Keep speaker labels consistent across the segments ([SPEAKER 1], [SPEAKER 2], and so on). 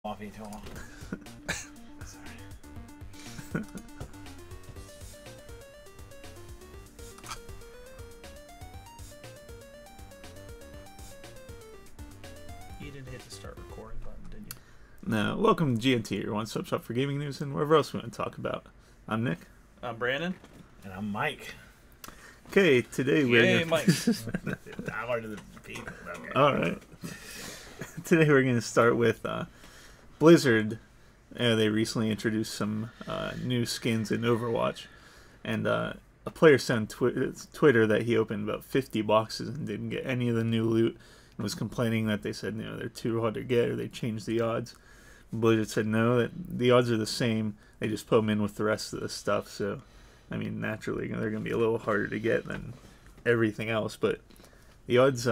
[SPEAKER 1] coffee too long. Sorry.
[SPEAKER 2] You didn't hit the start recording button, did you?
[SPEAKER 3] No. Welcome to GNT, your one-stop shop for gaming news and whatever else we want to talk about. I'm Nick.
[SPEAKER 2] I'm Brandon.
[SPEAKER 1] And I'm Mike.
[SPEAKER 3] Okay, today we're
[SPEAKER 2] Mike.
[SPEAKER 1] Dollar to the people. Okay.
[SPEAKER 3] All right. Today we're going to start with Blizzard. They recently introduced some new skins in Overwatch, and a player sent on Twitter that he opened about 50 boxes and didn't get any of the new loot, and was complaining that they said, they're too hard to get, or they changed the odds. Blizzard said no, that the odds are the same. They just put them in with the rest of the stuff. So, I mean, naturally they're going to be a little harder to get than everything else. But the odds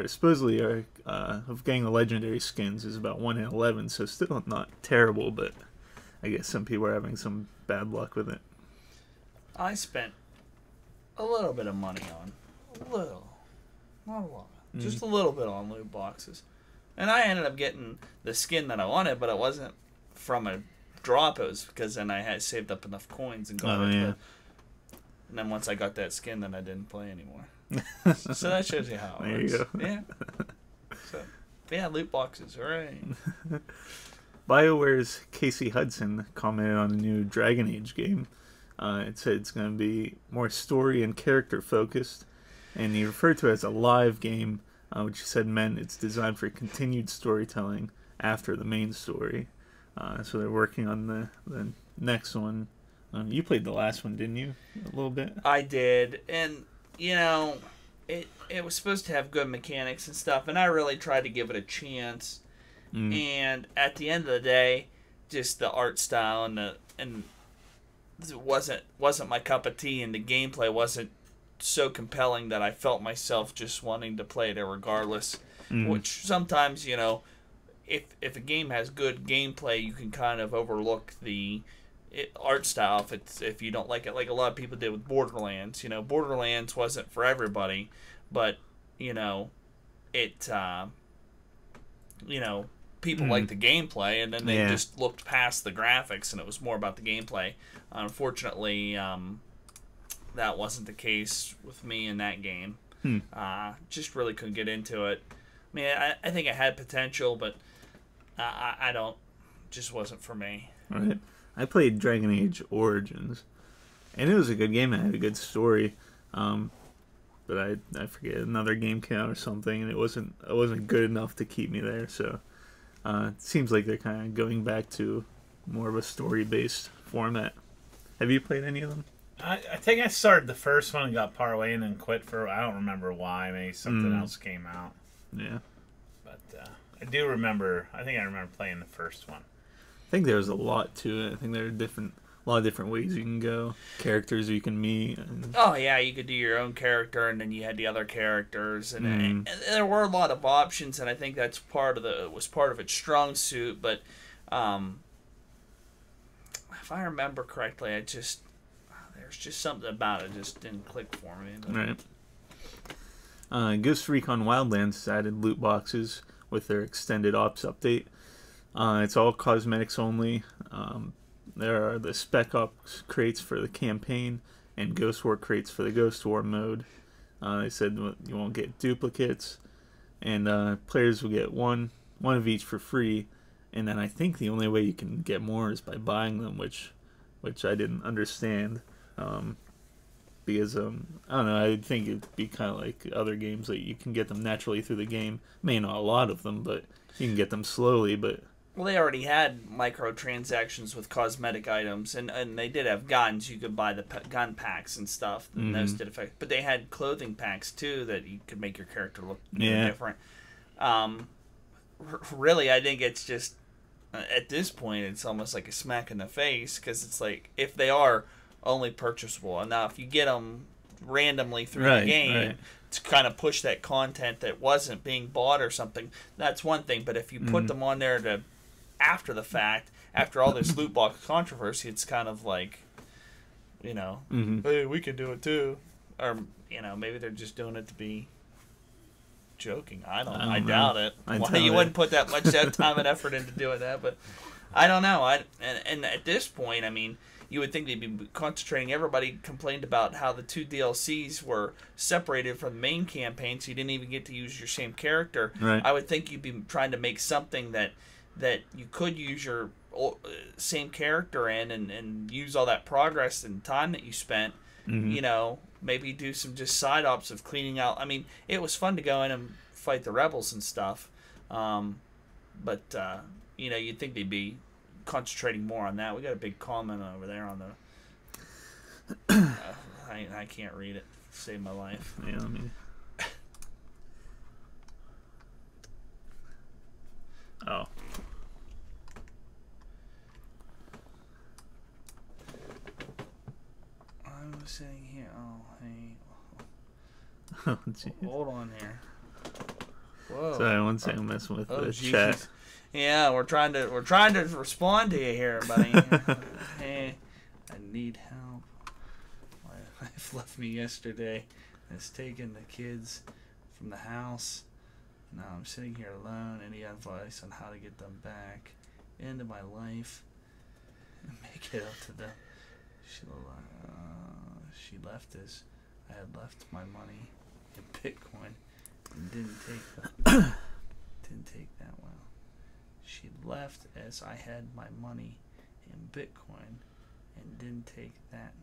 [SPEAKER 3] supposedly are of getting the legendary skins is about 1 in 11. So still not terrible, but I guess some people are having some bad luck with it.
[SPEAKER 2] I spent a little bit of money on, not a lot, just a little bit on loot boxes. And I ended up getting the skin that I wanted, but it wasn't from a drop. It was because then I had saved up enough coins and got it.
[SPEAKER 3] Yeah.
[SPEAKER 2] And then once I got that skin, then I didn't play anymore. So that shows you how it
[SPEAKER 3] There
[SPEAKER 2] works.
[SPEAKER 3] you go.
[SPEAKER 2] Yeah. So, yeah, loot boxes, hooray.
[SPEAKER 3] BioWare's Casey Hudson commented on a new Dragon Age game. It said it's going to be more story and character focused, and he referred to it as a live game, which he said meant it's designed for continued storytelling after the main story. So they're working on the next one. You played the last one, didn't you? A little bit?
[SPEAKER 2] I did, and, it was supposed to have good mechanics and stuff, and I really tried to give it a chance. And at the end of the day, just the art style and it wasn't my cup of tea, and the gameplay wasn't so compelling that I felt myself just wanting to play it regardless. Which sometimes, if a game has good gameplay, you can kind of overlook the art style if you don't like it, like a lot of people did with Borderlands. Borderlands wasn't for everybody, but people liked the gameplay, and then they just looked past the graphics, and it was more about the gameplay. Unfortunately, that wasn't the case with me in that game. Just really couldn't get into it. I mean, I think it had potential, but I don't. Just wasn't for me.
[SPEAKER 3] Right. I played Dragon Age Origins, and it was a good game. It had a good story, but I forget, another game came out or something, and it wasn't good enough to keep me there. So it seems like they're kind of going back to more of a story-based format. Have you played any of them?
[SPEAKER 1] I think I started the first one and got part way and then quit I don't remember why. Maybe something else came out.
[SPEAKER 3] Yeah.
[SPEAKER 1] But I think I remember playing the first one.
[SPEAKER 3] I think there's a lot to it. I think there are a lot of different ways you can go, characters you can meet.
[SPEAKER 2] Oh yeah, you could do your own character, and then you had the other characters, and there were a lot of options, and I think that's part of its strong suit. But if I remember correctly, there's just something about it just didn't click for me. But.
[SPEAKER 3] Right. Ghost Recon Wildlands added loot boxes with their extended ops update. It's all cosmetics only. There are the Spec Ops crates for the campaign and Ghost War crates for the Ghost War mode. They said you won't get duplicates, and players will get one of each for free. And then I think the only way you can get more is by buying them, which I didn't understand. Because I don't know, I think it'd be kind of like other games that you can get them naturally through the game. Maybe not a lot of them, but you can get them slowly. But
[SPEAKER 2] well, they already had microtransactions with cosmetic items, and they did have guns. You could buy the gun packs and stuff, and those did affect. But they had clothing packs too that you could make your character look different. Really, I think it's just at this point it's almost like a smack in the face, because it's like, if they are only purchasable, and now if you get them randomly through the game to kind of push that content that wasn't being bought or something, that's one thing. But if you put them on there after the fact, after all this loot box controversy, it's kind of like, hey, we can do it too. Or maybe they're just doing it to be joking. I don't
[SPEAKER 3] I
[SPEAKER 2] I
[SPEAKER 3] don't
[SPEAKER 2] doubt
[SPEAKER 3] know.
[SPEAKER 2] it.
[SPEAKER 3] I
[SPEAKER 2] Why
[SPEAKER 3] doubt
[SPEAKER 2] you
[SPEAKER 3] it.
[SPEAKER 2] wouldn't put that much time and effort into doing that? But I don't know. And at this point, I mean, you would think they'd be concentrating. Everybody complained about how the 2 DLCs were separated from the main campaign, so you didn't even get to use your same character.
[SPEAKER 3] Right.
[SPEAKER 2] I would think you'd be trying to make something that you could use your same character in and use all that progress and time that you spent.
[SPEAKER 3] Mm-hmm.
[SPEAKER 2] You know, maybe do some just side ops of cleaning out. I mean, it was fun to go in and fight the rebels and stuff, but you know, you'd think they'd be concentrating more on that. We got a big comment over there on the. I can't read it. Save my life.
[SPEAKER 3] Yeah, I mean. Oh.
[SPEAKER 2] I was sitting here. Oh, hey.
[SPEAKER 3] Oh, jeez.
[SPEAKER 2] Hold on here. Whoa.
[SPEAKER 3] Sorry, one second, I'm messing with the
[SPEAKER 2] Jesus.
[SPEAKER 3] chat.
[SPEAKER 2] Yeah, we're trying to respond to you here, buddy. Hey, I need help. My wife left me yesterday and has taken the kids from the house. Now I'm sitting here alone. Any advice on how to get them back into my life and make it up to them? She left as I had left my money in Bitcoin and didn't take that well. She left as I had my money in Bitcoin and didn't take that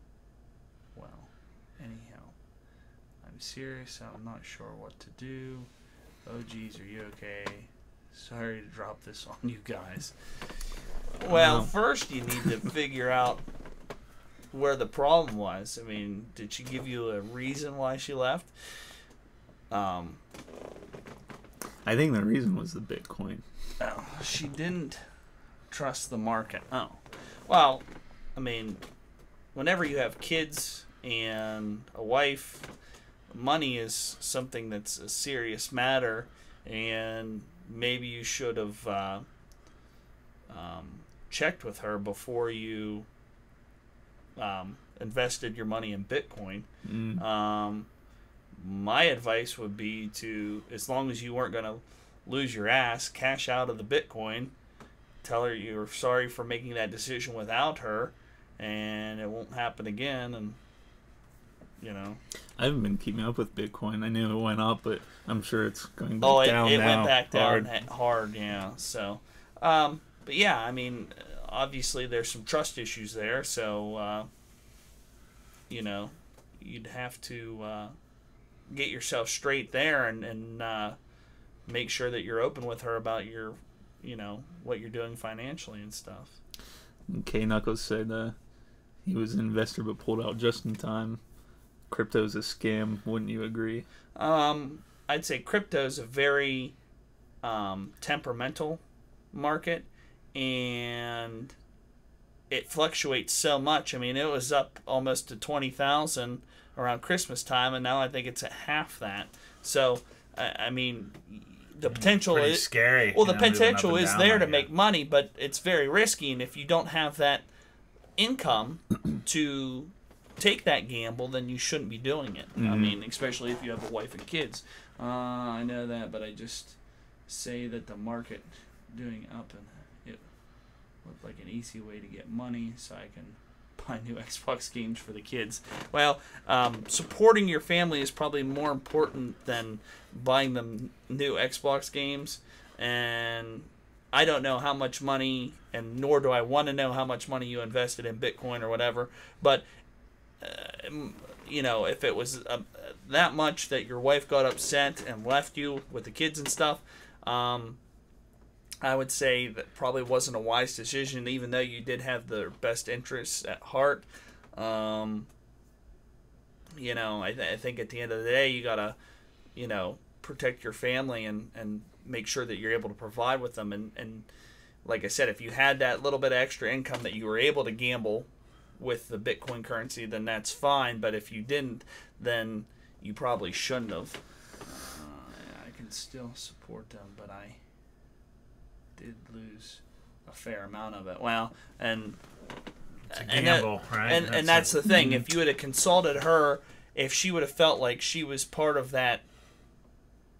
[SPEAKER 2] well. Anyhow, I'm serious. I'm not sure what to do. Oh, geez, are you okay? Sorry to drop this on you guys. Well, first you need to figure out where the problem was. I mean, did she give you a reason why she left?
[SPEAKER 3] I think the reason was the Bitcoin.
[SPEAKER 2] Oh, she didn't trust the market. Oh. Well, I mean, whenever you have kids and a wife, money is something that's a serious matter, and maybe you should have checked with her before you invested your money in Bitcoin. My advice would be to, as long as you weren't going to lose your ass, cash out of the Bitcoin, tell her you're sorry for making that decision without her, and it won't happen again, and, you know.
[SPEAKER 3] I haven't been keeping up with Bitcoin. I knew it went up, but I'm sure it's going back down
[SPEAKER 2] it
[SPEAKER 3] now.
[SPEAKER 2] went back down hard, yeah. So, but yeah, I mean, obviously there's some trust issues there, so, you know, you'd have to get yourself straight there and make sure that you're open with her about your, you know, what you're doing financially and stuff.
[SPEAKER 3] K Knuckles said he was an investor but pulled out just in time. Crypto's a scam. Wouldn't you agree?
[SPEAKER 2] I'd say crypto's a very temperamental market, and it fluctuates so much. I mean, it was up almost to 20,000 around Christmas time, and now I think it's at half that. So, I mean, the potential
[SPEAKER 1] pretty
[SPEAKER 2] is
[SPEAKER 1] scary.
[SPEAKER 2] Well, the
[SPEAKER 1] moving up
[SPEAKER 2] potential
[SPEAKER 1] and
[SPEAKER 2] is
[SPEAKER 1] down
[SPEAKER 2] there
[SPEAKER 1] like
[SPEAKER 2] to
[SPEAKER 1] that.
[SPEAKER 2] make money, but it's very risky, and if you don't have that income to take that gamble, then you shouldn't be doing it. I mean, especially if you have a wife and kids. I know that, but I just say that the market doing up, and it looked like an easy way to get money, so I can buy new Xbox games for the kids. Well, supporting your family is probably more important than buying them new Xbox games, and I don't know how much money, and nor do I want to know how much money you invested in Bitcoin or whatever, but you know, if it was that much that your wife got upset and left you with the kids and stuff, I would say that probably wasn't a wise decision, even though you did have the best interests at heart. You know, I think at the end of the day, you gotta, you know, protect your family and make sure that you're able to provide with them. And like I said, if you had that little bit of extra income that you were able to gamble with the Bitcoin currency, then that's fine. But if you didn't, then you probably shouldn't have. I can still support them, but I did lose a fair amount of it. Well, and
[SPEAKER 1] it's a gamble, right?
[SPEAKER 2] And that's the thing. If you would have consulted her, if she would have felt like she was part of that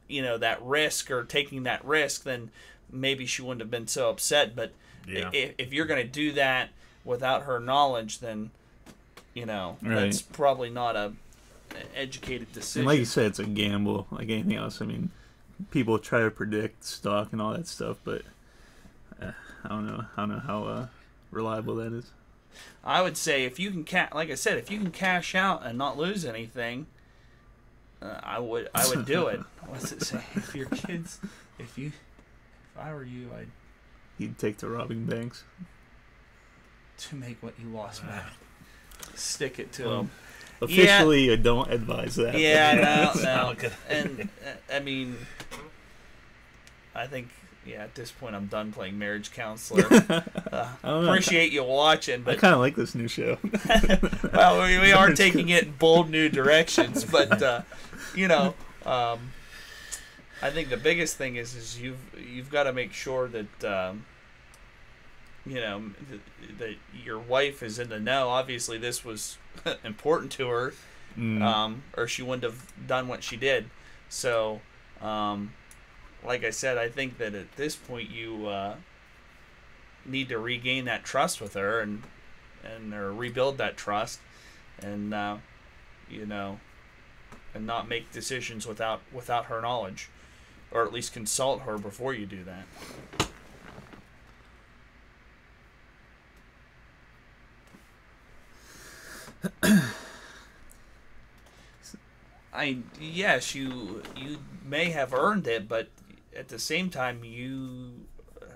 [SPEAKER 2] that risk or taking that risk, then maybe she wouldn't have been so upset. But if you're going to do that without her knowledge, then that's probably not a educated decision.
[SPEAKER 3] And like you said, it's a gamble like anything else. I mean, people try to predict stock and all that stuff, but I don't know how reliable that is.
[SPEAKER 2] I would say if you can like I said, if you can cash out and not lose anything, I would do it. What's it say? If I were you,
[SPEAKER 3] you'd take to robbing banks
[SPEAKER 2] to make what you lost back. Stick it to them.
[SPEAKER 3] Officially, you don't advise that.
[SPEAKER 2] Yeah, no. And I mean, I think at this point I'm done playing Marriage Counselor. Appreciate you watching, but
[SPEAKER 3] I kind of like this new show.
[SPEAKER 2] Well, we are taking it in bold new directions, but I think the biggest thing is you've got to make sure that that your wife is in the know. Obviously, this was important to her, or she wouldn't have done what she did. So, like I said, I think that at this point you need to regain that trust with her and or rebuild that trust, and and not make decisions without her knowledge, or at least consult her before you do that. Yes, you may have earned it, but at the same time, you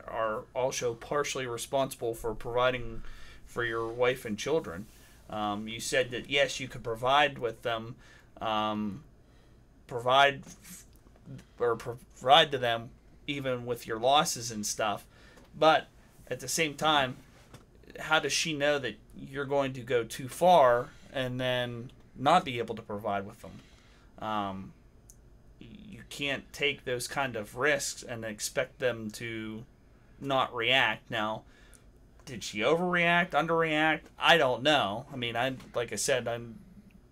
[SPEAKER 2] are also partially responsible for providing for your wife and children. You said that yes, you could provide with them, provide to them even with your losses and stuff, but at the same time, how does she know that you're going to go too far and then not be able to provide with them? You can't take those kind of risks and expect them to not react. Now, did she overreact, underreact? I don't know. I mean, like I said, I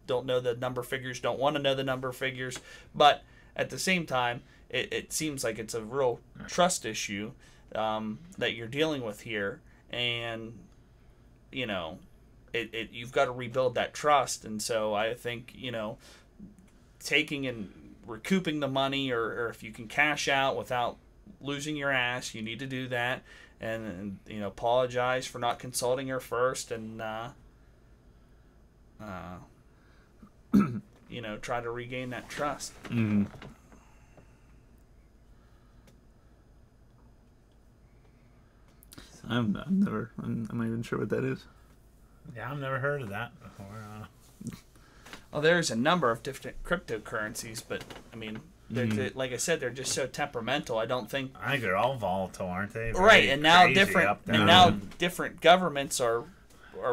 [SPEAKER 2] don't know the number figures, don't want to know the number figures, but at the same time, it seems like it's a real trust issue that you're dealing with here, and you've got to rebuild that trust. And so I think taking and recouping the money, or if you can cash out without losing your ass, you need to do that, and apologize for not consulting her first, and try to regain that trust.
[SPEAKER 3] Mm-hmm. I'm not even sure what that is.
[SPEAKER 1] Yeah, I've never heard of that before.
[SPEAKER 2] Well, there's a number of different cryptocurrencies, but I mean, like I said, they're just so temperamental. I think
[SPEAKER 1] they're all volatile, aren't they?
[SPEAKER 2] Right, and now different governments are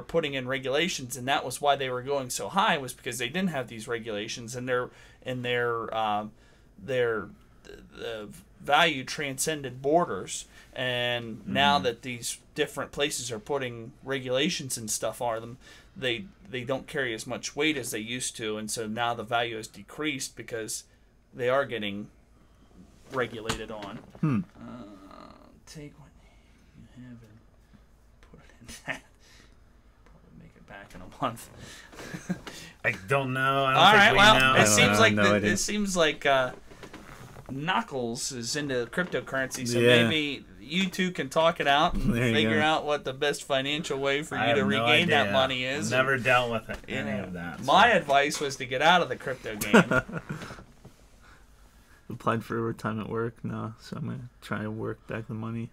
[SPEAKER 2] putting in regulations, and that was why they were going so high, was because they didn't have these regulations, and their value transcended borders. And now that these different places are putting regulations and stuff on them, they don't carry as much weight as they used to, and so now the value has decreased because they are getting regulated on. Take what you have and put it in that. Probably make it back in a month.
[SPEAKER 1] I don't know. I don't think we know.
[SPEAKER 2] It seems like Knuckles is into cryptocurrency, so maybe you two can talk it out and figure out what the best financial way for you to regain that money is.
[SPEAKER 1] Never dealt with any of that.
[SPEAKER 2] My advice was to get out of the crypto game.
[SPEAKER 3] Applied for overtime at work now, so I'm gonna try and work back the money.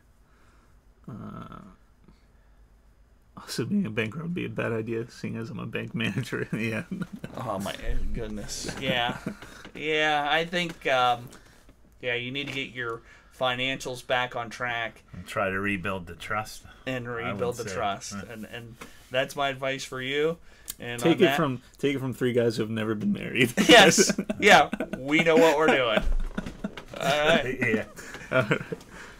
[SPEAKER 3] Also, being a banker would be a bad idea, seeing as I'm a bank manager in the end.
[SPEAKER 2] Oh my goodness! Yeah, I think you need to get your financials back on track
[SPEAKER 1] and try to rebuild the trust.
[SPEAKER 2] And that's my advice for you. And
[SPEAKER 3] take it from three guys who have never been married.
[SPEAKER 2] Yes, yeah, we know what we're doing. All right.
[SPEAKER 1] Yeah.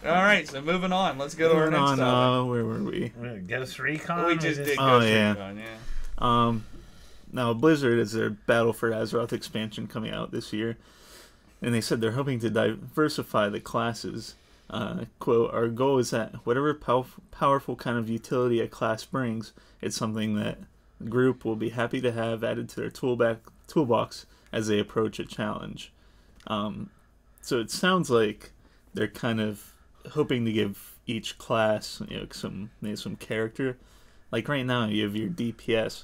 [SPEAKER 2] All right, so moving on. Let's go to our next topic.
[SPEAKER 3] Where were we?
[SPEAKER 1] Ghost Recon?
[SPEAKER 2] We just did Ghost Recon, yeah.
[SPEAKER 3] Now, Blizzard is their Battle for Azeroth expansion coming out this year. And they said they're hoping to diversify the classes. Quote, our goal is that whatever powerful kind of utility a class brings, it's something that the group will be happy to have added to their toolbox as they approach a challenge. So it sounds like they're kind of hoping to give each class, some character. Like right now, you have your DPS,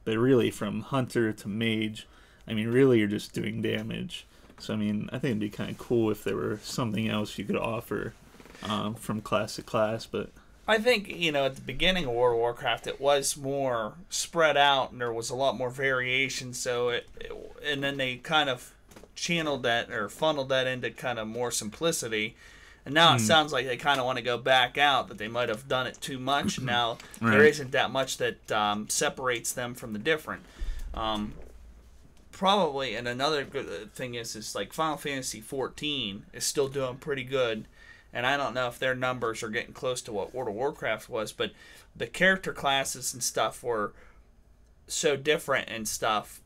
[SPEAKER 3] but really from hunter to mage, I mean, really you're just doing damage. So I mean, I think it'd be kind of cool if there were something else you could offer from class to class. But
[SPEAKER 2] I think, at the beginning of World of Warcraft, it was more spread out and there was a lot more variation. So and then they kind of channeled that or funneled that into kind of more simplicity. And now it sounds like they kind of want to go back out, that they might have done it too much. Now there isn't that much that separates them from the different. Probably, and another good thing is like Final Fantasy 14 is still doing pretty good, and I don't know if their numbers are getting close to what World of Warcraft was, but the character classes and stuff were so different and stuff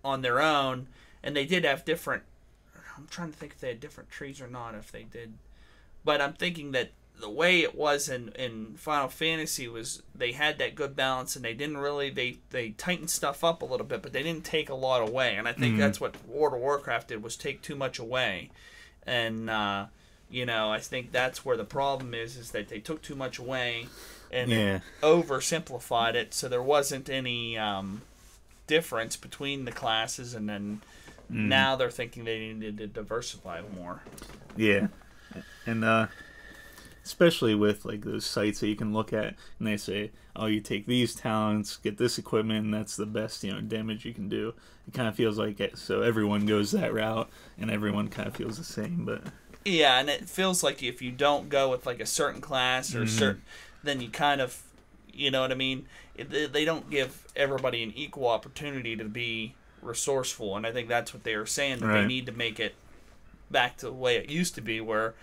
[SPEAKER 2] on their own, and they did have different. I'm trying to think if they had different trees or not, if they did, but I'm thinking that the way it was in Final Fantasy was they had that good balance, and they didn't really they tightened stuff up a little bit, but they didn't take a lot away. And I think that's what World of Warcraft did, was take too much away. And I think that's where the problem is that they took too much away and oversimplified it, so there wasn't any difference between the classes. And then now they're thinking they needed to diversify more.
[SPEAKER 3] Yeah, and especially with like those sites that you can look at, and they say, "Oh, you take these talents, get this equipment, and that's the best damage you can do." It kind of feels like it, so everyone goes that route, and everyone kind of feels the same. But
[SPEAKER 2] yeah, and it feels like if you don't go with like a certain class or certain, then you kind of, you know what I mean? They don't give everybody an equal opportunity to be resourceful, and I think that's what they were saying, that they need to make it back to the way it used to be, where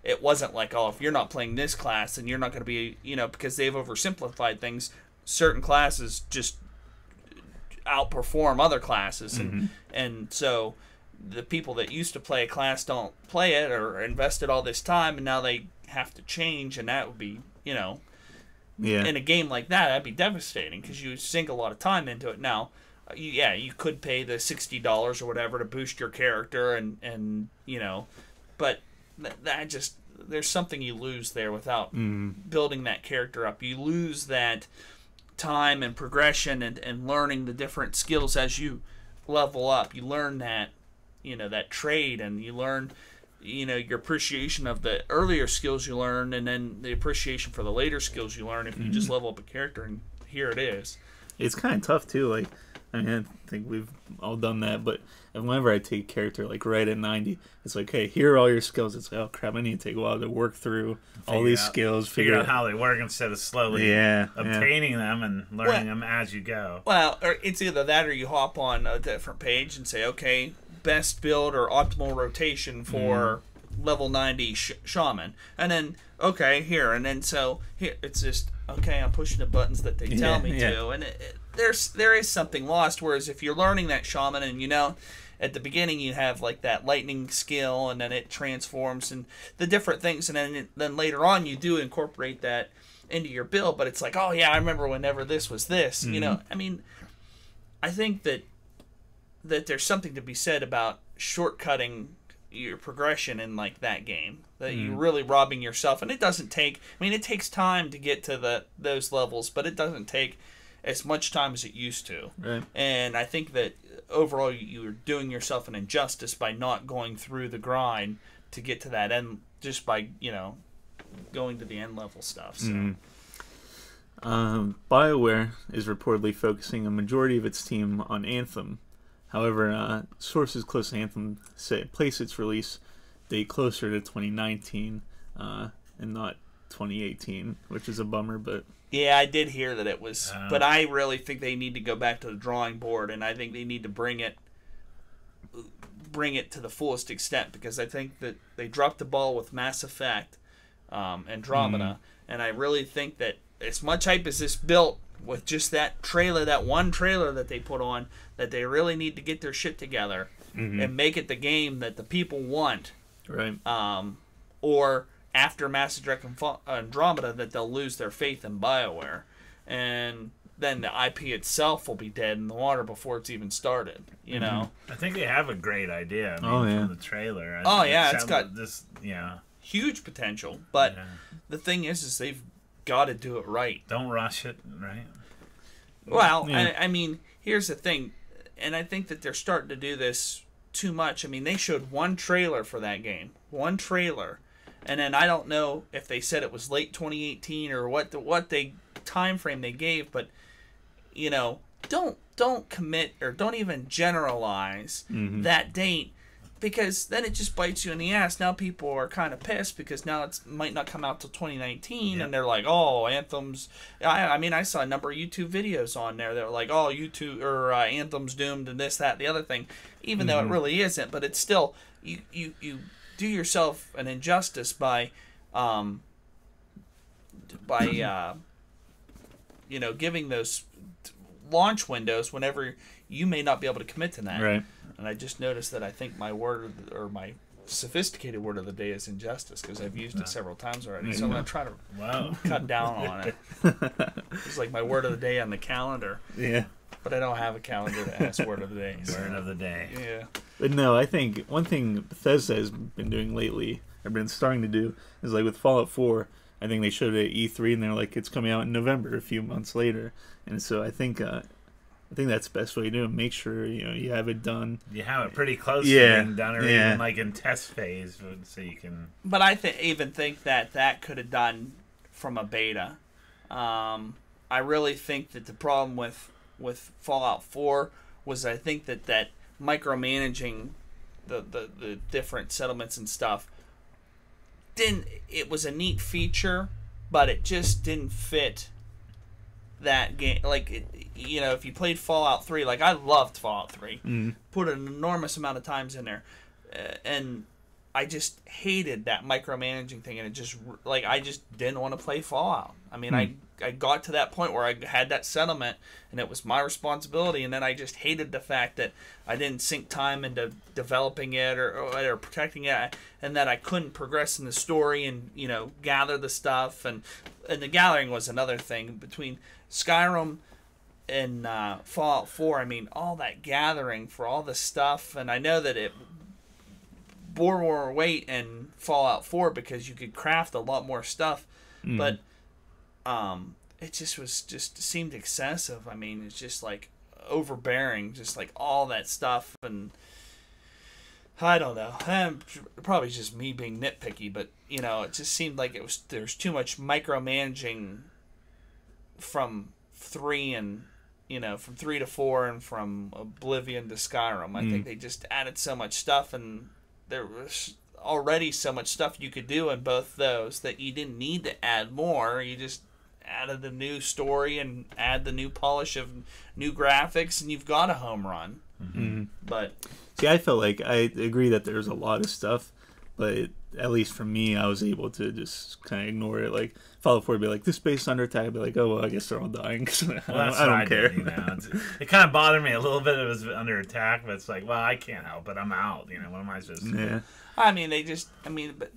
[SPEAKER 2] it wasn't like, oh, if you're not playing this class, then you're not going to be, because they've oversimplified things. Certain classes just outperform other classes, and so the people that used to play a class don't play it or invested all this time, and now they have to change, and that would be, in a game like that, that'd be devastating, because you sink a lot of time into it. Now, you could pay the $60 or whatever to boost your character, and but that just, there's something you lose there without building that character up. You lose that time and progression and learning the different skills as you level up. You learn that, that trade, and you learn, your appreciation of the earlier skills you learn, and then the appreciation for the later skills you learn if you just level up a character, and here it is.
[SPEAKER 3] It's kind of tough too, like, I mean, I think we've all done that, but whenever I take a character like right at 90, it's like, hey, here are all your skills. It's like, oh crap, I need to take a while to work through all these skills,
[SPEAKER 1] figure out how they work instead of slowly obtaining them and learning them as you go.
[SPEAKER 2] Well, or it's either that or you hop on a different page and say, okay, best build or optimal rotation for level 90 shaman, and then okay, here, and then so here it's just okay, I'm pushing the buttons that they tell me to, and there is something lost. Whereas if you're learning that shaman, and at the beginning you have like that lightning skill, and then it transforms and the different things, and then later on you do incorporate that into your build. But it's like, oh yeah, I remember whenever this was this. I mean, I think that there's something to be said about shortcutting your progression in like that game, that you're really robbing yourself. And it doesn't take, it takes time to get to those levels, but it doesn't take as much time as it used to.
[SPEAKER 3] Right.
[SPEAKER 2] And I think that overall you're doing yourself an injustice by not going through the grind to get to that end, just by going to the end level stuff. So.
[SPEAKER 3] BioWare is reportedly focusing a majority of its team on Anthem. However, sources close to Anthem place its release date closer to 2019 and not 2018, which is a bummer. But
[SPEAKER 2] yeah, I did hear that it was, but I really think they need to go back to the drawing board, and I think they need to bring it to the fullest extent, because I think that they dropped the ball with Mass Effect, Andromeda, and I really think that as much hype as this built with just that one trailer that they put on, that they really need to get their shit together and make it the game that the people want.
[SPEAKER 3] Right.
[SPEAKER 2] Or after Mass Effect Andromeda, that they'll lose their faith in BioWare, and then the IP itself will be dead in the water before it's even started. You know.
[SPEAKER 1] I think they have a great idea. From the trailer.
[SPEAKER 2] It's got
[SPEAKER 1] this.
[SPEAKER 2] Huge potential, but the thing is they've got to do it right.
[SPEAKER 1] Don't rush it, right?
[SPEAKER 2] Well, I mean, here's the thing, and I think that they're starting to do this too much. I mean, they showed one trailer for that game, and then I don't know if they said it was late 2018 or what they time frame they gave, but don't commit or don't even generalize that date, because then it just bites you in the ass. Now people are kind of pissed because now it might not come out till 2019, and they're like, "Oh, Anthem's." I mean, I saw a number of YouTube videos on there that were like, "Oh, YouTube or Anthem's doomed," and this, that, the other thing, even though it really isn't. But it's still you do yourself an injustice by giving those launch windows whenever you may not be able to commit to that.
[SPEAKER 3] Right.
[SPEAKER 2] And I just noticed that I think my my sophisticated word of the day is injustice, because I've used it several times already. So I'm going to try to cut down on it. It's like my word of the day on the calendar.
[SPEAKER 3] Yeah.
[SPEAKER 2] But I don't have a calendar that has word of the day. So.
[SPEAKER 1] Word of the day.
[SPEAKER 2] Yeah.
[SPEAKER 3] But no, I think one thing Bethesda has been doing lately, or been starting to do, is like with Fallout 4, I think they showed it at E3 and they're like, it's coming out in November, a few months later. And so I think that's the best way to do it. Make sure you have it done.
[SPEAKER 1] You have it pretty close to being done, or even like in test phase, so you can.
[SPEAKER 2] But I even think that could have done from a beta. I really think that the problem with Fallout 4 was, I think that micromanaging the different settlements and stuff it was a neat feature, but it just didn't fit that game. Like, if you played Fallout 3, like, I loved Fallout 3, put an enormous amount of times in there, and I just hated that micromanaging thing, and it just, like, I just didn't want to play Fallout. I mean, I got to that point where I had that settlement, and it was my responsibility, and then I just hated the fact that I didn't sink time into developing it or protecting it, and that I couldn't progress in the story and, gather the stuff, and the gathering was another thing. Between Skyrim and Fallout 4, I mean, all that gathering for all the stuff, and I know that it bore more weight in Fallout 4 because you could craft a lot more stuff, but it just seemed excessive. I mean, it's just like overbearing, just like all that stuff, and I don't know. Probably just me being nitpicky, but it just seemed like there's too much micromanaging from 3 and from 3 to 4 and from Oblivion to Skyrim. I think they just added so much stuff, and there was already so much stuff you could do in both those that you didn't need to add more. You just added the new story and add the new polish of new graphics, and you've got a home run. But
[SPEAKER 3] see, I felt like I agree that there's a lot of stuff, but at least for me, I was able to just kind of ignore it. Like Fallout 4 would be like, this base under attack. I'd be like, oh well, I guess they're all dying. I don't care.
[SPEAKER 1] It kind of bothered me a little bit. It was under attack, but it's like, well, I can't help it. I'm out. What am I supposed to do?
[SPEAKER 3] Yeah.
[SPEAKER 2] I mean,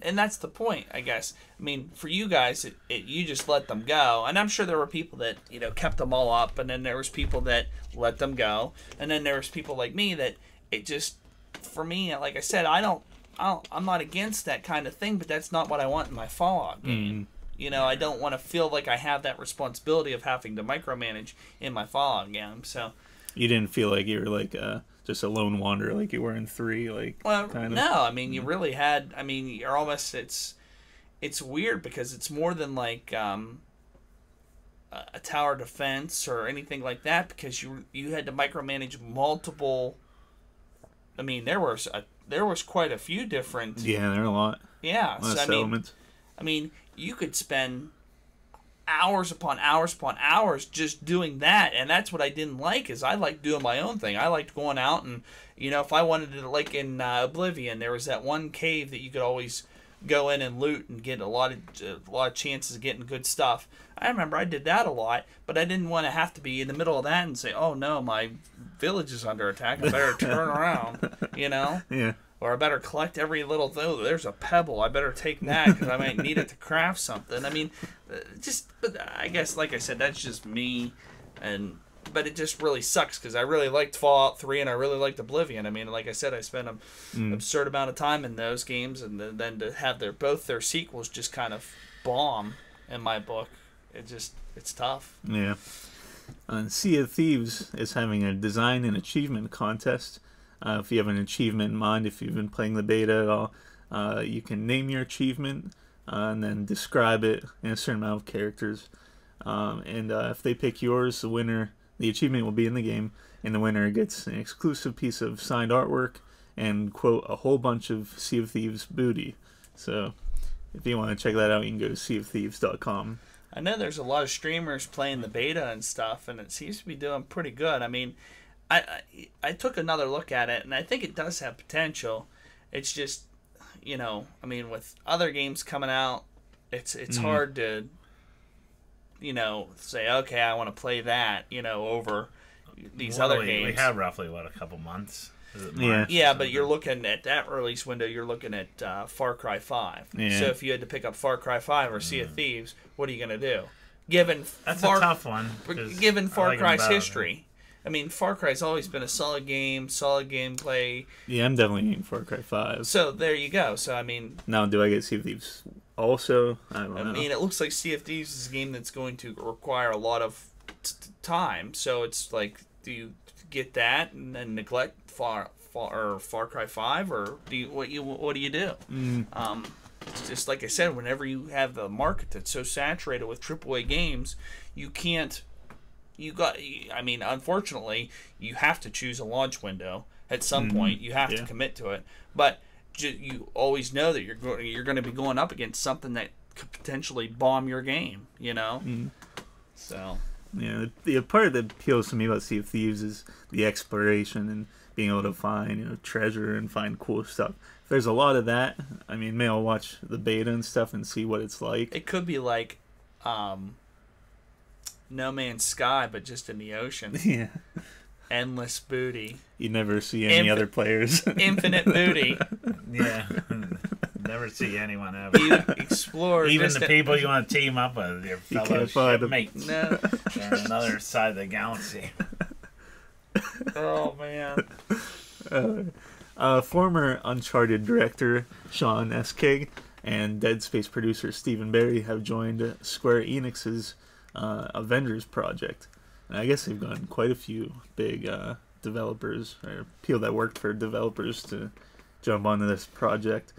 [SPEAKER 2] and that's the point, I guess. I mean, for you guys, you just let them go, and I'm sure there were people that kept them all up, and then there was people that let them go, and then there was people like me that it just, for me, like I said, I'm not against that kind of thing, but that's not what I want in my Fallout game. I don't want to feel like I have that responsibility of having to micromanage in my Fallout game. So
[SPEAKER 3] you didn't feel like you were like just a lone wanderer like you were in 3, like.
[SPEAKER 2] Well, no, I mean, you really had. I mean, you're almost. It's weird because it's more than like a tower defense or anything like that, because you had to micromanage multiple. I mean, there was quite a few different.
[SPEAKER 3] Yeah, there are a lot.
[SPEAKER 2] Yeah,
[SPEAKER 3] a lot of settlements.
[SPEAKER 2] I mean, you could spend hours upon hours upon hours just doing that, and that's what I didn't like. Is I liked doing my own thing. I liked going out and if I wanted to, like in Oblivion, there was that one cave that you could always go in and loot and get a lot of chances of getting good stuff. I remember I did that a lot, but I didn't want to have to be in the middle of that and say, "Oh no, my village is under attack. I better turn around," you know?
[SPEAKER 3] Yeah.
[SPEAKER 2] Or I better collect every little thing. Oh, there's a pebble. I better take that because I might need it to craft something. I mean, but I guess, like I said, that's just me. But it just really sucks because I really liked Fallout 3 and I really liked Oblivion. I mean, like I said, I spent an absurd amount of time in those games, and then to have both their sequels just kind of bomb in my book, it's tough.
[SPEAKER 3] Yeah. Sea of Thieves is having a design and achievement contest. If you have an achievement in mind, if you've been playing the beta at all, you can name your achievement and then describe it in a certain amount of characters. And if they pick yours, the achievement will be in the game, and the winner gets an exclusive piece of signed artwork and, quote, a whole bunch of Sea of Thieves booty. So if you want to check that out, you can go to seaofthieves.com.
[SPEAKER 2] I know there's a lot of streamers playing the beta and stuff, and it seems to be doing pretty good. I mean, I took another look at it, and I think it does have potential. It's just, I mean, with other games coming out, it's hard to, say, okay, I want to play that, over these other games.
[SPEAKER 1] We have roughly, a couple months?
[SPEAKER 2] Yeah, but you're looking at that release window, you're looking at Far Cry 5.
[SPEAKER 3] Yeah.
[SPEAKER 2] So if you had to pick up Far Cry 5 or Sea of Thieves, what are you going to do? That's
[SPEAKER 1] a tough one.
[SPEAKER 2] Given Far Cry's history. I mean, Far Cry's always been a solid game, solid gameplay.
[SPEAKER 3] Yeah, I'm definitely getting Far Cry 5.
[SPEAKER 2] So there you go. So, I mean...
[SPEAKER 3] Now, do I get Sea of Thieves also? I don't know.
[SPEAKER 2] I mean, it looks like Sea of Thieves is a game that's going to require a lot of time. So it's like, do you get that and then neglect Far Cry 5? Or what do you do? It's just like I said, whenever you have a market that's so saturated with AAA games, you can't... unfortunately, you have to choose a launch window at some point. You have to commit to it, but you always know that you're going to be going up against something that could potentially bomb your game. So
[SPEAKER 3] yeah, the part that appeals to me about Sea of Thieves is the exploration and being able to find treasure and find cool stuff. If there's a lot of that, I mean, maybe I'll watch the beta and stuff and see what it's like.
[SPEAKER 2] It could be like No Man's Sky, but just in the ocean.
[SPEAKER 3] Yeah.
[SPEAKER 2] Endless booty.
[SPEAKER 3] You never see any other players.
[SPEAKER 2] Infinite booty.
[SPEAKER 1] Yeah. Never see anyone ever.
[SPEAKER 2] You explore.
[SPEAKER 1] Even the people you want to team up with, your fellow shipmates.
[SPEAKER 2] No.
[SPEAKER 1] They're on another side of the galaxy.
[SPEAKER 2] Oh, man.
[SPEAKER 3] Former Uncharted director Sean Eskig and Dead Space producer Stephen Barry have joined Square Enix's Avengers project. And I guess they've gotten quite a few big developers or people that worked for developers to jump onto this project.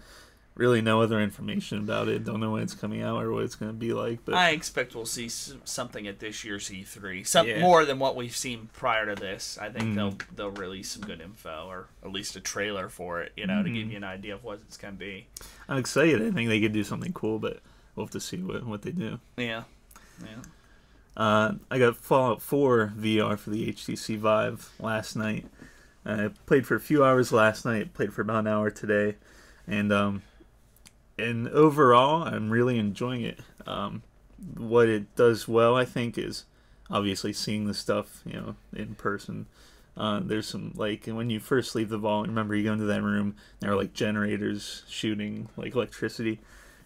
[SPEAKER 3] Really no other information about it. Don't know when it's coming out or what it's going to be like. But
[SPEAKER 2] I expect we'll see something at this year's E3. More than what we've seen prior to this. I think they'll release some good info, or at least a trailer for it, to give you an idea of what it's going to be.
[SPEAKER 3] I'm excited. I think they could do something cool, but we'll have to see what they do.
[SPEAKER 2] Yeah.
[SPEAKER 3] I got Fallout 4 VR for the HTC Vive last night. I played for a few hours last night, played for about an hour today, and overall, I'm really enjoying it. What it does well, I think, is obviously seeing the stuff, in person. There's some, like, when you first leave the vault, remember you go into that room, there are, like, generators shooting, like, electricity.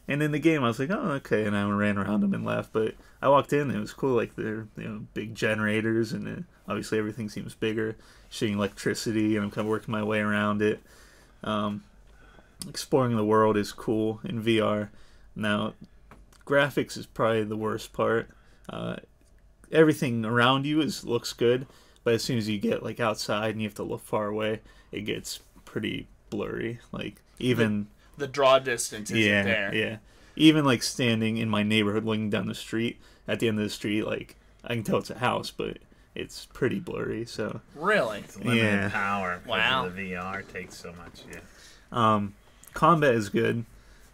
[SPEAKER 3] And in the game, I was like, oh, okay, and I ran around them and left. But I walked in, and it was cool, like, they're, big generators, and obviously everything seems bigger, shooting electricity, and I'm kind of working my way around it. Exploring the world is cool in VR. Now, graphics is probably the worst part. Everything around you looks good, but as soon as you get, like, outside and you have to look far away, it gets pretty blurry. Like, even...
[SPEAKER 2] The draw distance isn't there.
[SPEAKER 3] Yeah. Even, like, standing in my neighborhood looking down the street, at the end of the street, like, I can tell it's a house, but it's pretty blurry, so...
[SPEAKER 2] Really?
[SPEAKER 1] It's limited power.
[SPEAKER 2] Wow.
[SPEAKER 1] The VR takes so much, yeah.
[SPEAKER 3] Combat is good.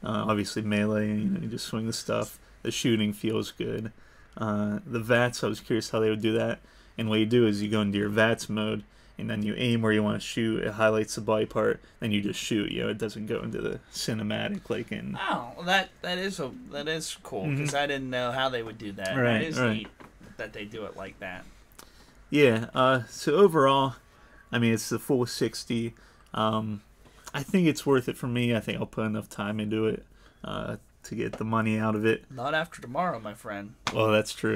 [SPEAKER 3] Obviously melee, you just swing the stuff. The shooting feels good. The VATS, I was curious how they would do that. And what you do is you go into your VATS mode, and then you aim where you want to shoot. It highlights the body part, then you just shoot. It doesn't go into the cinematic like in.
[SPEAKER 2] Oh, well, that is cool because I didn't know how they would do that.
[SPEAKER 3] Right,
[SPEAKER 2] That is
[SPEAKER 3] right.
[SPEAKER 2] neat that they do it like that.
[SPEAKER 3] Yeah. So overall, I mean, it's the full 60. I think it's worth it for me. I think I'll put enough time into it to get the money out of it.
[SPEAKER 2] Not after tomorrow, my friend.
[SPEAKER 3] Well, that's true.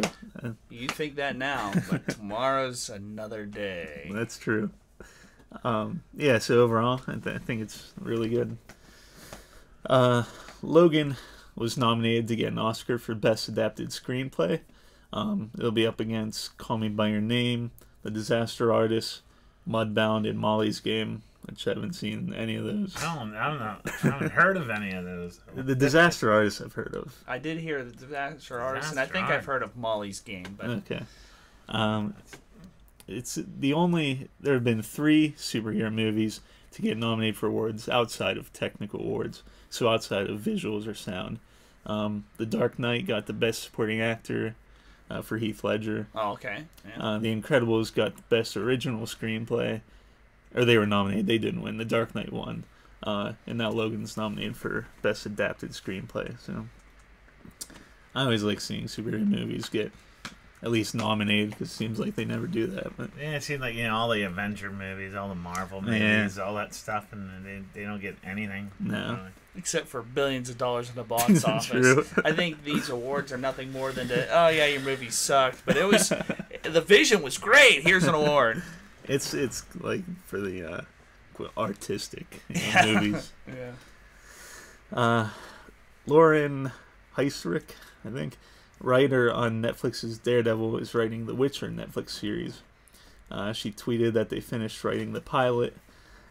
[SPEAKER 2] You think that now, but tomorrow's another day.
[SPEAKER 3] That's true. Yeah, so overall, I think it's really good. Logan was nominated to get an Oscar for Best Adapted Screenplay. It'll be up against Call Me By Your Name, The Disaster Artist, Mudbound, and Molly's Game, which I haven't seen any of those.
[SPEAKER 1] I don't know. I haven't heard of any of those.
[SPEAKER 3] The Disaster Artist I've heard of.
[SPEAKER 2] I did hear the Disaster Artist, and I think I've heard of Molly's Game. But
[SPEAKER 3] Okay. It's the only... There have been 3 superhero movies to get nominated for awards outside of technical awards, so outside of visuals or sound. The Dark Knight got the Best Supporting Actor for Heath Ledger.
[SPEAKER 2] Oh, okay. Yeah.
[SPEAKER 3] The Incredibles got Best Original Screenplay. Or they were nominated. They didn't win. The Dark Knight won. And now Logan's nominated for Best Adapted Screenplay. So I always like seeing superhero movies get at least nominated because it seems like they never do that. But
[SPEAKER 1] Yeah, it seems like all the Avenger movies, all the Marvel movies, all that stuff, and they don't get anything.
[SPEAKER 3] No.
[SPEAKER 2] Except for billions of dollars in the box office.
[SPEAKER 3] True.
[SPEAKER 2] I think these awards are nothing more than oh yeah, your movie sucked, but it was the vision was great. Here's an award.
[SPEAKER 3] It's like for the artistic movies.
[SPEAKER 2] Yeah.
[SPEAKER 3] Lauren Heisrich, I think, writer on Netflix's Daredevil, is writing the Witcher Netflix series. She tweeted that they finished writing the pilot,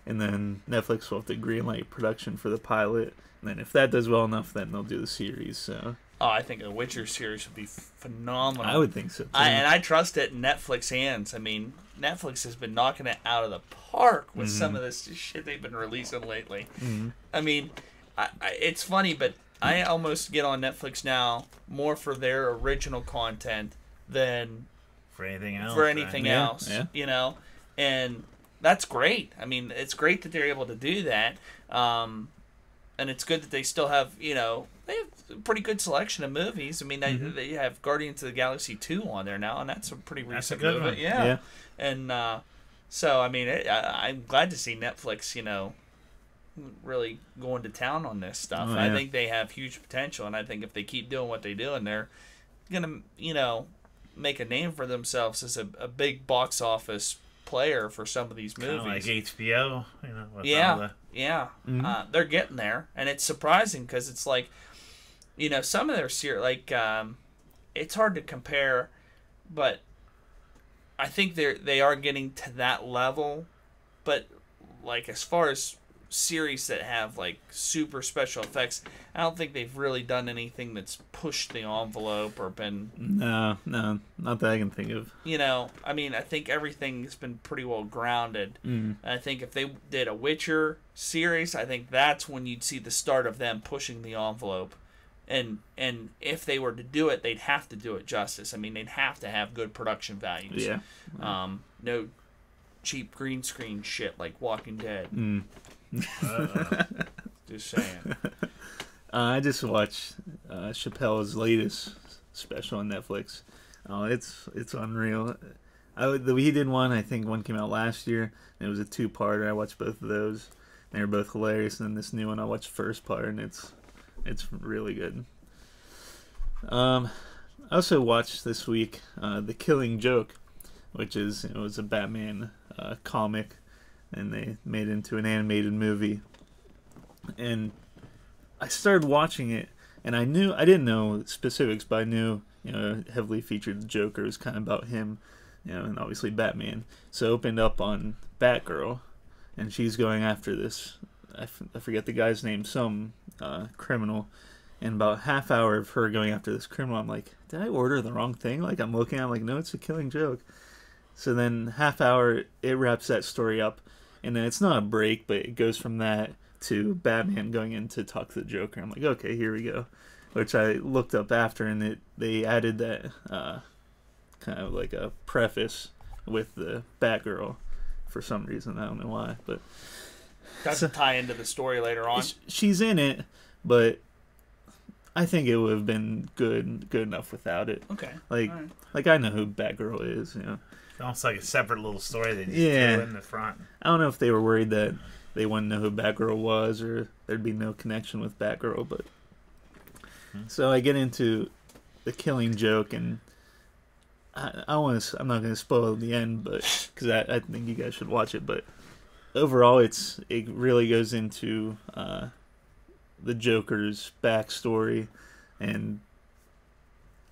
[SPEAKER 3] and then Netflix will have to greenlight production for the pilot. And then if that does well enough, then they'll do the series. So.
[SPEAKER 2] Oh, I think the Witcher series would be phenomenal.
[SPEAKER 3] I would think so, too.
[SPEAKER 2] And I trust it in Netflix hands. I mean, Netflix has been knocking it out of the park with some of this shit they've been releasing lately. I mean, it's funny, but I almost get on Netflix now more for their original content than
[SPEAKER 1] For anything else.
[SPEAKER 2] else, you know? And that's great. I mean, it's great that they're able to do that. And it's good that they still have, they have a pretty good selection of movies. I mean, they have Guardians of the Galaxy 2 on there now, and that's a pretty recent
[SPEAKER 1] good
[SPEAKER 2] movie.
[SPEAKER 1] one.
[SPEAKER 2] Yeah. And so, I mean, I'm glad to see Netflix, really going to town on this stuff. I think they have huge potential, and I think if they keep doing what they do, and they're going to, make a name for themselves as a big box office player for some of these movies.
[SPEAKER 1] Like HBO, with
[SPEAKER 2] they're getting there, and it's surprising because it's like, some of their series, it's hard to compare, but I think they are getting to that level. But like as far as series that have like super special effects, I don't think they've really done anything that's pushed the envelope or been
[SPEAKER 3] No, not that I can think of.
[SPEAKER 2] I mean, I think everything's been pretty well grounded. And I think if they did a Witcher series, I think that's when you'd see the start of them pushing the envelope. And if they were to do it, they'd have to do it justice. I mean, they'd have to have good production values.
[SPEAKER 3] Yeah.
[SPEAKER 2] No cheap green screen shit like Walking Dead. Just saying.
[SPEAKER 3] I just watched Chappelle's latest special on Netflix. Oh, it's unreal. He did one. I think one came out last year. And it was a 2-parter. I watched both of those. They were both hilarious. And then this new one, I watched the first part, and it's really good. I also watched this week The Killing Joke, which is it was a Batman comic, and they made it into an animated movie. And I started watching it, and I didn't know specifics, but I knew heavily featured the Joker. It was kind of about him, and obviously Batman. So it opened up on Batgirl, and she's going after this. I forget the guy's name, some criminal. And about half hour of her going after this criminal, I'm like, did I order the wrong thing? Like, I'm looking, I'm like, no, it's a Killing Joke. So then half hour, it wraps that story up. And then it's not a break, but it goes from that to Batman going in to talk to the Joker. I'm like, okay, here we go. Which I looked up after, and they added that kind of like a preface with the Batgirl. for some reason. I don't know why, but
[SPEAKER 2] doesn't tie into the story later on.
[SPEAKER 3] She's in it, but I think it would have been good enough without it.
[SPEAKER 2] Okay.
[SPEAKER 3] Like I know who Batgirl is, you know.
[SPEAKER 1] It's almost like a separate little story they just
[SPEAKER 3] Yeah.
[SPEAKER 1] threw in the front.
[SPEAKER 3] I don't know if they were worried that they wouldn't know who Batgirl was or there'd be no connection with Batgirl, but so I get into the Killing Joke, and I'm not going to spoil the end, but because I think you guys should watch it. But overall, it really goes into the Joker's backstory, and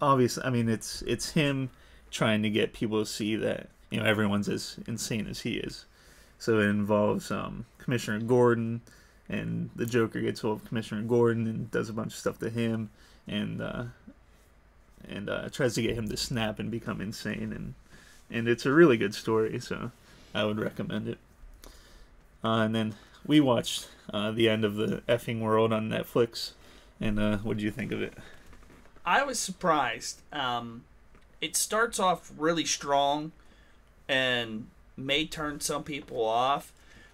[SPEAKER 3] obviously, I mean, it's him trying to get people to see that, you know, everyone's as insane as he is. So it involves Commissioner Gordon, and the Joker gets hold of Commissioner Gordon and does a bunch of stuff to him, and tries to get him to snap and become insane, and it's a really good story, so I would recommend it. And then we watched the end of the effing world on Netflix, and what did you think of it?
[SPEAKER 2] I was surprised. It starts off really strong and may turn some people off,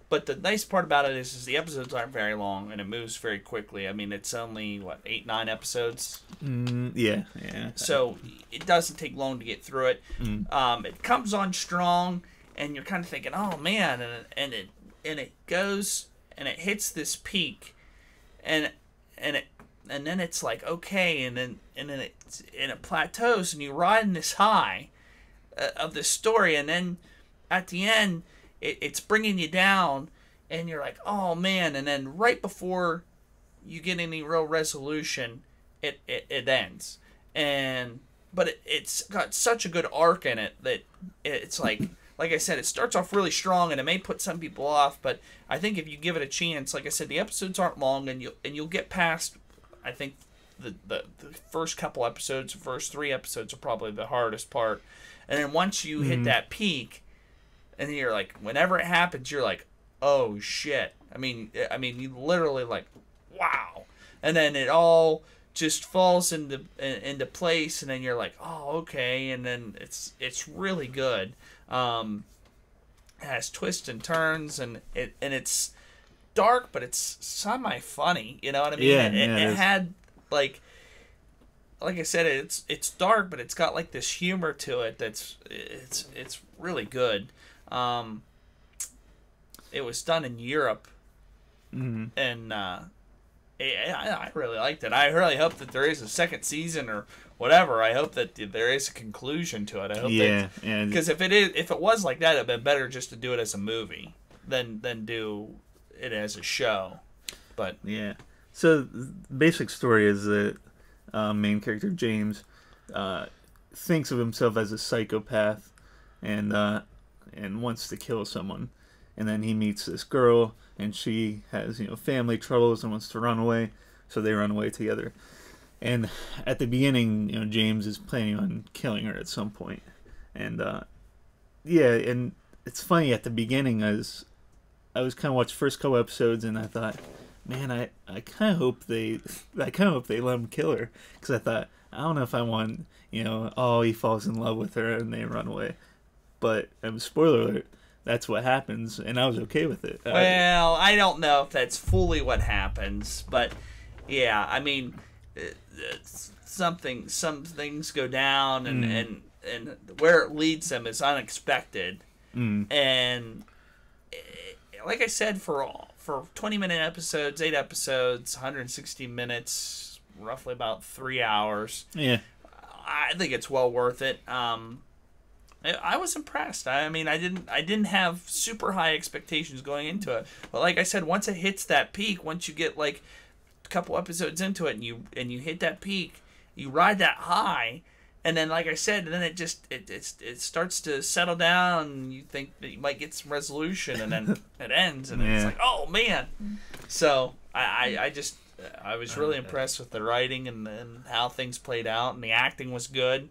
[SPEAKER 2] but the nice part about it is the episodes aren't very long and it moves very quickly. I mean, it's only 8-9 episodes.
[SPEAKER 3] Yeah.
[SPEAKER 2] So it doesn't take long to get through it. It comes on strong, and you're kind of thinking, "Oh man!" and it goes and it hits this peak, and then it's like, okay, and then it plateaus, and you ride in this high of this story, and then at the end it's bringing you down, and you're like, oh man, and then right before you get any real resolution, it ends, but it's got such a good arc in it that it's like I said, it starts off really strong, and it may put some people off, but I think if you give it a chance, like I said, the episodes aren't long, and you'll get past. I think the first couple episodes, the first 3 episodes are probably the hardest part, and then once you hit that peak, and then you're like, whenever it happens, you're like, oh shit. I mean, you literally like, wow, and then it all just falls into place, and then you're like, oh okay, and then it's really good. It has twists and turns, and it's dark, but it's semi-funny, you know what I mean? It had like I said, it's dark, but it's got like this humor to it that's it's really good. It was done in Europe, and I really liked it. I really hope that there is a second season or whatever. I hope that there is a conclusion to it. I hope because if it was like that, it'd been better just to do it as a movie than do it as a show. But
[SPEAKER 3] yeah, so the basic story is that main character James thinks of himself as a psychopath and wants to kill someone, and then he meets this girl, and she has family troubles and wants to run away, so they run away together. And at the beginning, James is planning on killing her at some point, and and it's funny at the beginning as I was kind of watching the first couple episodes, and I thought, man, I kind of hope they let him kill her, because I thought, I don't know if I want, he falls in love with her and they run away. But spoiler alert, that's what happens, and I was okay with it.
[SPEAKER 2] Well, I don't know if that's fully what happens, but yeah, I mean, some things go down, and where it leads them is unexpected, and like I said, for 20-minute episodes, 8 episodes, 160 minutes, roughly about 3 hours.
[SPEAKER 3] Yeah,
[SPEAKER 2] I think it's well worth it. I was impressed. I mean, I didn't have super high expectations going into it, but like I said, once it hits that peak, once you get like a couple episodes into it, and you hit that peak, you ride that high, and then like I said, then it starts to settle down, and you think that you might get some resolution, and then it ends, and it's like, oh man. So I was really impressed with the writing and how things played out, and the acting was good.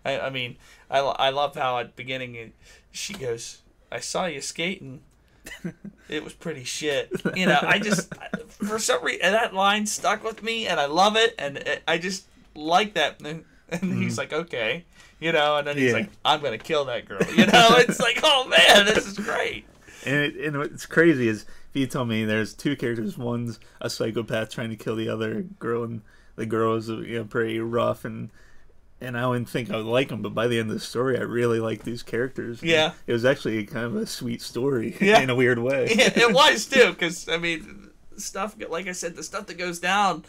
[SPEAKER 2] I mean, I love how at the beginning she goes, "I saw you skating. It was pretty shit." I just, for some reason, that line stuck with me, and I love it, and I just like that. And he's like, okay, and then he's like, "I'm gonna kill that girl." It's like, oh man, this is great.
[SPEAKER 3] And what's crazy is if you tell me there's two characters, one's a psychopath trying to kill the other girl, and the girl is pretty rough, and I wouldn't think I would like them, but by the end of the story, I really like these characters.
[SPEAKER 2] Yeah.
[SPEAKER 3] It was actually kind of a sweet story
[SPEAKER 2] Yeah.
[SPEAKER 3] in a weird way.
[SPEAKER 2] Yeah, it was, too, because, I mean, stuff, like I said, the stuff that goes down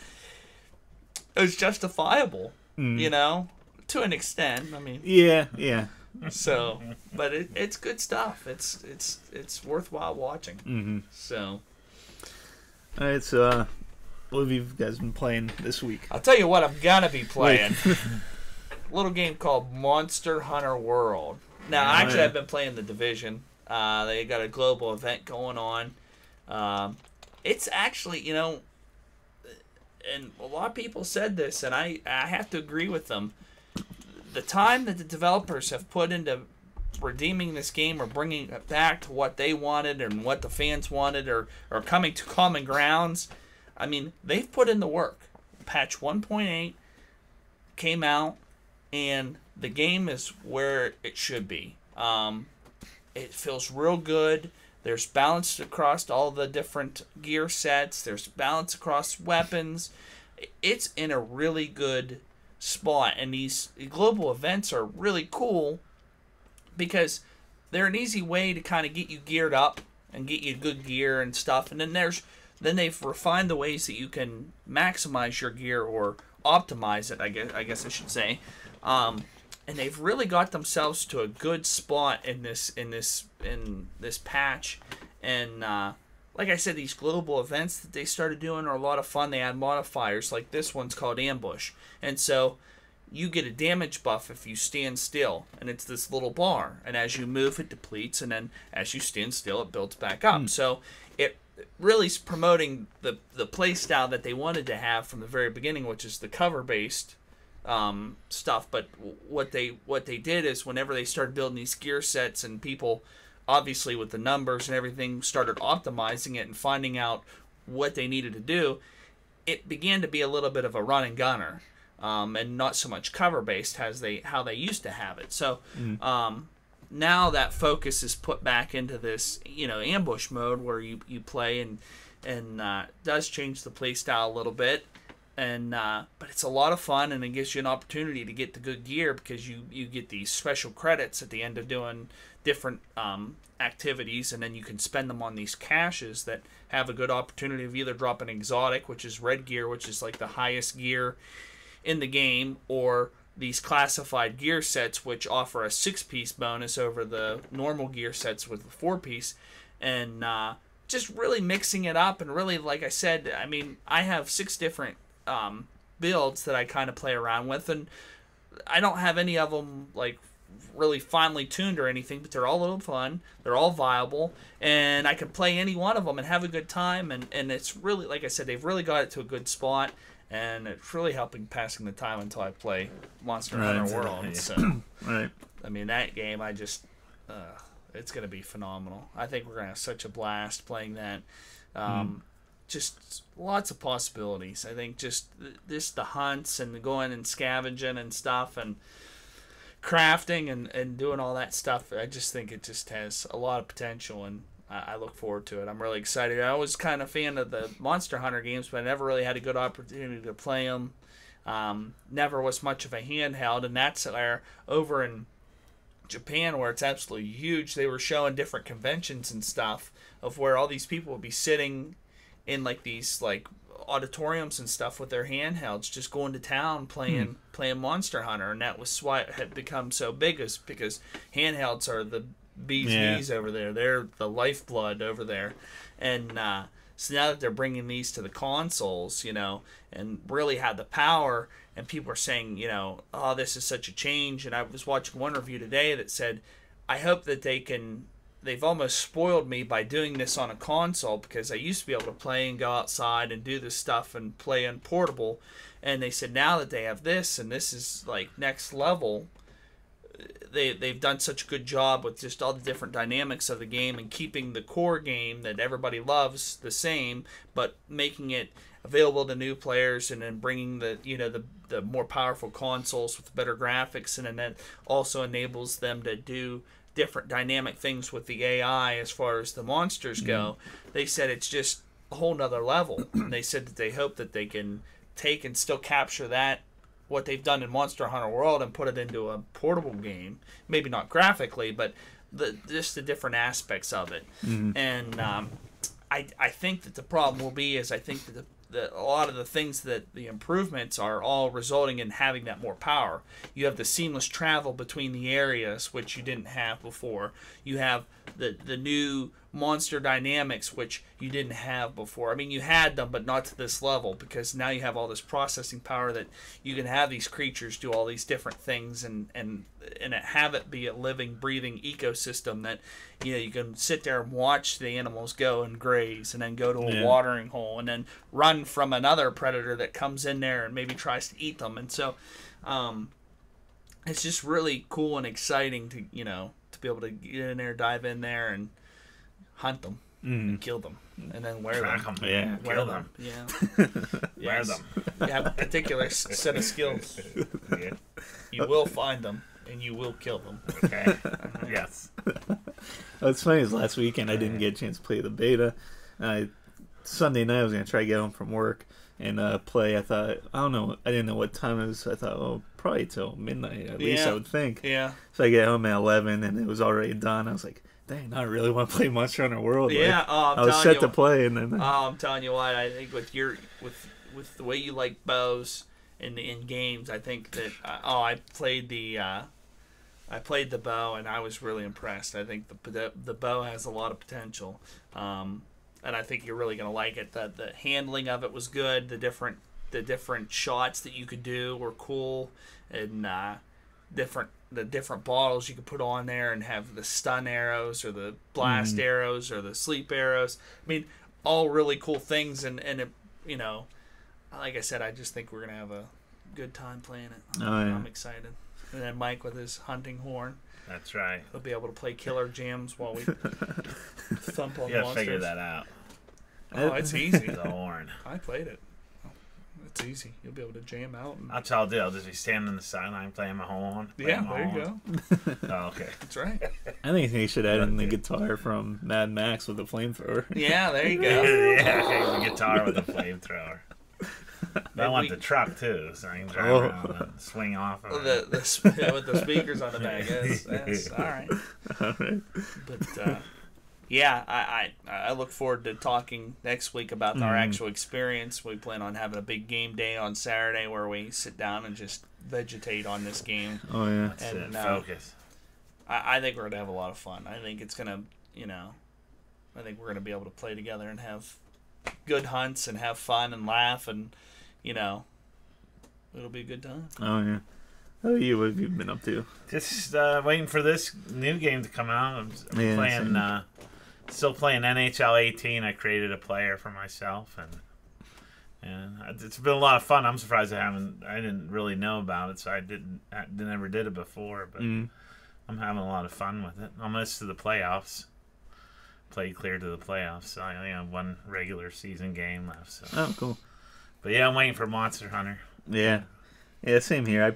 [SPEAKER 2] is justifiable, you know, to an extent. I mean,
[SPEAKER 3] Yeah.
[SPEAKER 2] so, but it's good stuff. It's worthwhile watching.
[SPEAKER 3] Mm-hmm.
[SPEAKER 2] So,
[SPEAKER 3] All right, so what have you guys been playing this week?
[SPEAKER 2] I'll tell you what I'm gonna be playing. A little game called Monster Hunter World. Now, actually, I've been playing The Division. They got a global event going on. It's actually, you know, and a lot of people said this, and I have to agree with them. The time that the developers have put into redeeming this game or bringing it back to what they wanted and what the fans wanted or coming to common grounds, I mean, they've put in the work. Patch 1.8 came out, and the game is where it should be. It feels real good. There's balance across all the different gear sets. There's balance across weapons. It's in a really good spot, and these global events are really cool because they're an easy way to kind of get you geared up and get you good gear and stuff. And then they've refined the ways that you can maximize your gear or optimize it, I guess I should say. And they've really got themselves to a good spot in this patch. And like I said, these global events that they started doing are a lot of fun. They add modifiers, like this one's called Ambush. And so you get a damage buff if you stand still, and it's this little bar. And as you move, it depletes, and then as you stand still, it builds back up. So it really is promoting the play style that they wanted to have from the very beginning, which is the cover-based stuff. But what they did is whenever they started building these gear sets, and people, obviously with the numbers and everything, started optimizing it and finding out what they needed to do, it began to be a little bit of a run and gunner, and not so much cover based how they used to have it. So now that focus is put back into this, ambush mode where you play and does change the play style a little bit. And but it's a lot of fun, and it gives you an opportunity to get the good gear because you get these special credits at the end of doing different activities, and then you can spend them on these caches that have a good opportunity of either dropping exotic, which is red gear, which is like the highest gear in the game, or these classified gear sets, which offer a 6-piece bonus over the normal gear sets with the 4-piece, and just really mixing it up. And really, like I said, I mean, I have 6 different builds that I kind of play around with, and I don't have any of them like really finely tuned or anything, but they're all a little fun, they're all viable, and I can play any one of them and have a good time, and it's really, like I said, they've really got it to a good spot, and it's really helping passing the time until I play Monster Hunter World. So,
[SPEAKER 3] Right.
[SPEAKER 2] I mean, that game, I just it's going to be phenomenal. I think we're going to have such a blast playing that. Just lots of possibilities. I think just the hunts and going and scavenging and stuff and crafting and doing all that stuff. I just think it just has a lot of potential, and I look forward to it. I'm really excited. I was kind of a fan of the Monster Hunter games, but I never really had a good opportunity to play them. Never was much of a handheld, and that's where over in Japan, where it's absolutely huge, they were showing different conventions and stuff of where all these people would be sitting in like these like auditoriums and stuff with their handhelds, just going to town playing Monster Hunter, and that was why it had become so big, is because handhelds are the bee's knees over there. They're the lifeblood over there, and so now that they're bringing these to the consoles, and really had the power, and people are saying, oh, this is such a change. And I was watching one review today that said, I hope that they've almost spoiled me by doing this on a console, because I used to be able to play and go outside and do this stuff and play on portable. And they said now that they have this, and this is like next level, they've done such a good job with just all the different dynamics of the game and keeping the core game that everybody loves the same, but making it available to new players, and then bringing the more powerful consoles with better graphics, and then that also enables them to do different dynamic things with the AI as far as the monsters go. They said it's just a whole nother level. And they said that they hope that they can take and still capture that, what they've done in Monster Hunter World, and put it into a portable game. Maybe not graphically, but just the different aspects of it. And I think that the problem will be is I think that a lot of the things that the improvements are all resulting in having that more power. You have the seamless travel between the areas, which you didn't have before. You have the new monster dynamics, which you didn't have before. I mean, you had them, but not to this level, because now you have all this processing power that you can have these creatures do all these different things and have it be a living, breathing ecosystem that, you know, you can sit there and watch the animals go and graze and then go to a watering hole and then run from another predator that comes in there and maybe tries to eat them. And so it's just really cool and exciting to, you know, to be able to get in there, dive in there and hunt them and kill them and then wear them.
[SPEAKER 1] Yeah,
[SPEAKER 2] wear them. Yeah.
[SPEAKER 1] Wear them.
[SPEAKER 2] You have a particular set of skills.
[SPEAKER 1] Yeah.
[SPEAKER 2] You will find them and you will kill them.
[SPEAKER 1] Okay. Yes.
[SPEAKER 3] What's funny is last weekend I didn't get a chance to play the beta. Sunday night I was going to try to get home from work and play. I thought, I don't know, I didn't know what time it was. So I thought, oh, probably till midnight at least, I would think.
[SPEAKER 2] Yeah.
[SPEAKER 3] So I get home at 11 and it was already done. I was like, dang, I really want to play Monster Hunter World.
[SPEAKER 2] Yeah,
[SPEAKER 3] I was set to play, and then
[SPEAKER 2] I'm telling you what, I think with the way you like bows in games, I think that I played the bow and I was really impressed. I think the bow has a lot of potential, and I think you're really gonna like it. The handling of it was good. The different shots that you could do were cool, and the different bottles you could put on there and have the stun arrows or the blast arrows or the sleep arrows. I mean, all really cool things, and it, you know, like I said, I just think we're gonna have a good time playing it. I'm excited. And then Mike with his hunting horn.
[SPEAKER 1] That's right.
[SPEAKER 2] He'll be able to play killer jams while we thump on
[SPEAKER 1] you gotta
[SPEAKER 2] monsters.
[SPEAKER 1] figure that out.
[SPEAKER 2] Oh, it's easy.
[SPEAKER 1] The horn.
[SPEAKER 2] I played it. It's easy. You'll be able to jam out. And...
[SPEAKER 1] That's all I'll do. I'll just be standing on the sideline playing my horn.
[SPEAKER 2] Yeah, there you go.
[SPEAKER 1] Oh, okay.
[SPEAKER 2] That's right.
[SPEAKER 3] I think they should add in the guitar from Mad Max with the flamethrower.
[SPEAKER 2] Yeah, there you go.
[SPEAKER 1] Yeah, the guitar with the flamethrower. But I want the truck too, so I can drive around and swing off of
[SPEAKER 2] it. With the speakers on the back. Yes, all right.
[SPEAKER 3] All right.
[SPEAKER 2] But yeah, I look forward to talking next week about our actual experience. We plan on having a big game day on Saturday where we sit down and just vegetate on this game.
[SPEAKER 3] Oh yeah,
[SPEAKER 1] and focus.
[SPEAKER 2] I think we're gonna have a lot of fun. I think it's gonna, you know, I think we're gonna be able to play together and have good hunts and have fun and laugh, and you know, it'll be a good time.
[SPEAKER 3] Oh yeah. Oh, what have you been up to?
[SPEAKER 1] Just waiting for this new game to come out. I'm playing, still playing NHL 18. I created a player for myself, and it's been a lot of fun. I'm surprised I didn't really know about it, so I never did it before. But I'm having a lot of fun with it. Almost to the playoffs. Played clear to the playoffs, so I only have one regular season game left. So.
[SPEAKER 3] Oh, cool.
[SPEAKER 1] But yeah, I'm waiting for Monster Hunter.
[SPEAKER 3] Yeah, same here. I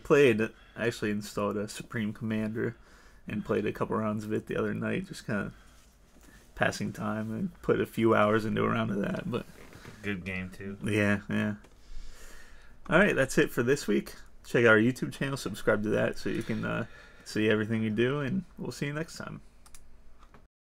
[SPEAKER 3] actually installed a Supreme Commander and played a couple rounds of it the other night, just kind of passing time, and put a few hours into a round of that. But
[SPEAKER 1] good game too.
[SPEAKER 3] Yeah. All right, that's it for this week. Check out our YouTube channel, subscribe to that so you can see everything we do, and we'll see you next time.